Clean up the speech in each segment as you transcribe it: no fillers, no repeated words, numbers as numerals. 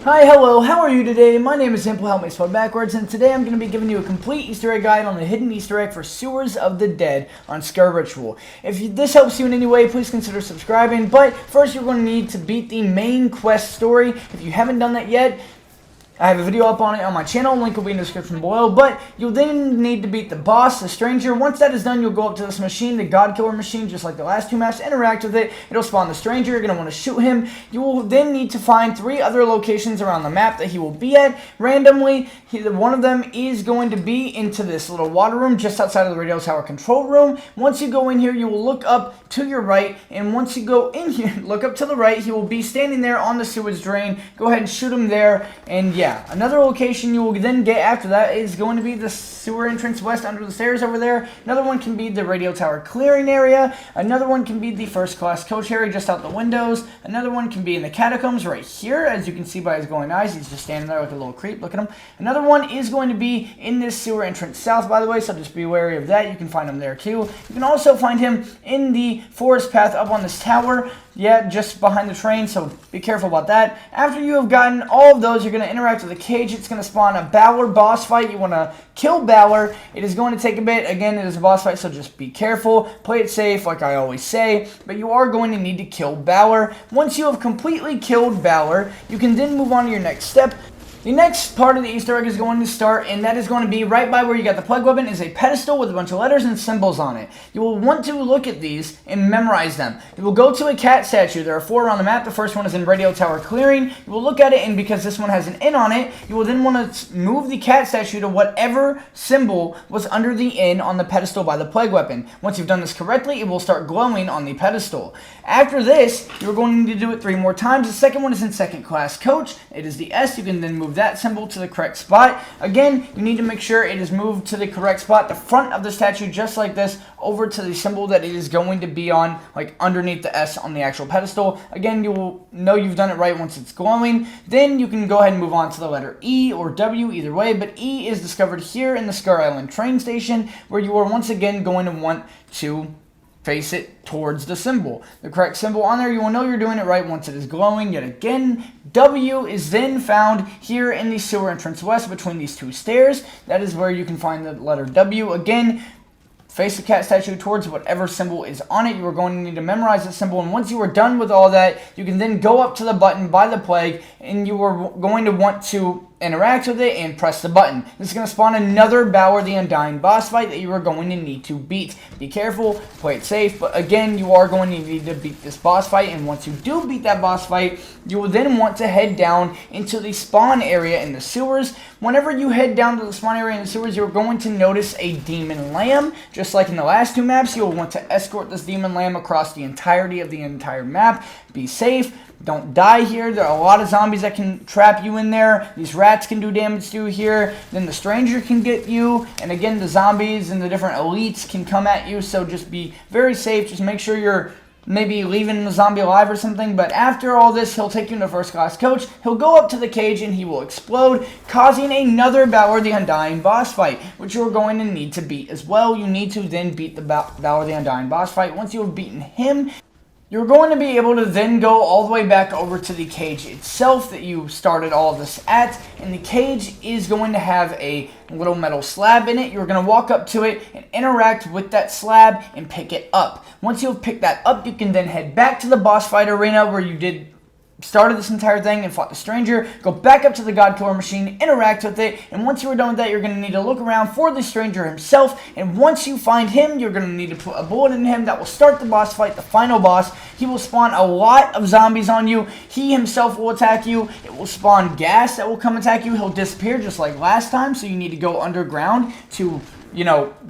Hi, hello, how are you today? My name is Empleh, help me spell backwards, and today I'm going to be giving you a complete Easter egg guide on the hidden Easter egg for Sewers of the Dead on Sker Ritual. If this helps you in any way, please consider subscribing, but first you're going to need to beat the main quest story. If you haven't done that yet, I have a video up on it on my channel, link will be in the description below, but you'll then need to beat the boss, the stranger. Once that is done, you'll go up to this machine, the God Killer machine, just like the last two maps, interact with it, it'll spawn the stranger, you're going to want to shoot him. You will then need to find 3 other locations around the map that he will be at, randomly. One of them is going to be into this little water room, just outside of the radio tower control room. Once you go in here, you will look up to your right, and once you go in here, look up to the right, he will be standing there on the sewage drain. Go ahead and shoot him there, and yeah. Another location you will then get after that is going to be the sewer entrance west under the stairs over there. Another one can be the radio tower clearing area. Another one can be the first class coach area just out the windows. Another one can be in the catacombs right here. As you can see by his glowing eyes, he's just standing there like a little creep. Look at him. Another one is going to be in this sewer entrance south, by the way, so just be wary of that. You can find him there too. You can also find him in the forest path up on this tower. Yeah, just behind the train, so be careful about that. After you have gotten all of those, you're going to interact with the cage. It's going to spawn a Balor boss fight. You want to kill Balor. It is going to take a bit. Again, it is a boss fight, so just be careful. Play it safe, like I always say. But you are going to need to kill Balor. Once you have completely killed Balor, you can then move on to your next step. The next part of the Easter egg is going to start, and that is going to be right by where you got the plug weapon is a pedestal with a bunch of letters and symbols on it. You will want to look at these and memorize them. You will go to a cat statue. There are 4 around the map. The first one is in radio tower clearing. You will look at it, and because this one has an N on it, you will then want to move the cat statue to whatever symbol was under the N on the pedestal by the plague weapon. Once you've done this correctly, it will start glowing on the pedestal. After this, you're going to need to do it 3 more times. The second one is in second class coach. It is the S. You can then move that symbol to the correct spot. Again, you need to make sure it is moved to the correct spot, the front of the statue, just like this, over to the symbol that it is going to be on, like underneath the S on the actual pedestal. Again, you will know you've done it right once it's glowing. Then you can go ahead and move on to the letter E or W, either way, but E is discovered here in the Sker Island train station, where you are once again going to want to face it towards the symbol. The correct symbol on there, you will know you're doing it right once it is glowing. Yet again, W is then found here in the sewer entrance west between these 2 stairs. That is where you can find the letter W. Again, face the cat statue towards whatever symbol is on it. You are going to need to memorize the symbol, and once you are done with all that, you can then go up to the button by the plague, and you are going to want to interact with it and press the button. This is going to spawn another Balor the Undying boss fight that you are going to need to beat. Be careful, play it safe, but again, you are going to need to beat this boss fight, and once you do beat that boss fight, you will then want to head down into the spawn area in the sewers. Whenever you head down to the spawn area in the sewers, you're going to notice a demon lamb. Just like in the last 2 maps, you'll want to escort this demon lamb across the entirety of the entire map. Be safe. Don't die here. There are a lot of zombies that can trap you in there. These rats can do damage to you here. Then the stranger can get you. And again, the zombies and the different elites can come at you. So just be very safe. Just make sure you're maybe leaving the zombie alive or something. But after all this, he'll take you into first class coach. He'll go up to the cage and he will explode, causing another Balor the Undying boss fight, which you're going to need to beat as well. You need to then beat the Balor the Undying boss fight. Once you have beaten him, you're going to be able to then go all the way back over to the cage itself that you started all of this at, and the cage is going to have a little metal slab in it. You're going to walk up to it and interact with that slab and pick it up. Once you've picked that up, you can then head back to the boss fight arena where you started this entire thing and fought the stranger. Go back up to the God Killer machine, interact with it, and once you are done with that, you're going to need to look around for the stranger himself, and once you find him, you're going to need to put a bullet in him. That will start the boss fight, the final boss. He will spawn a lot of zombies on you. He himself will attack you. It will spawn gas that will come attack you. He'll disappear just like last time, so you need to go underground to,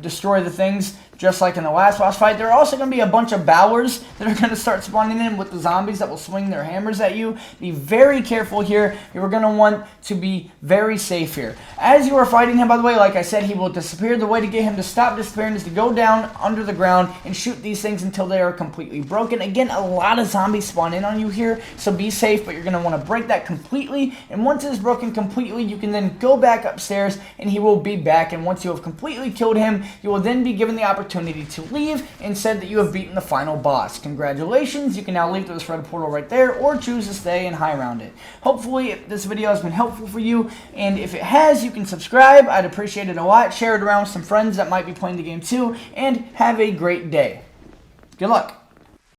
destroy the things just like in the last boss fight. There are also going to be a bunch of Balors that are going to start spawning in with the zombies that will swing their hammers at you. Be very careful here. You're going to want to be very safe here. As you are fighting him, by the way, like I said, he will disappear. The way to get him to stop disappearing is to go down under the ground and shoot these things until they are completely broken. Again, a lot of zombies spawn in on you here, so be safe, but you're going to want to break that completely. And once it is broken completely, you can then go back upstairs and he will be back. And once you have completely killed him, you will then be given the opportunity opportunity to leave and said that you have beaten the final boss. Congratulations, you can now leave this red portal right there or choose to stay and high round it. Hopefully this video has been helpful for you, and if it has, you can subscribe. I'd appreciate it a lot. Share it around with some friends that might be playing the game too, and have a great day. Good luck.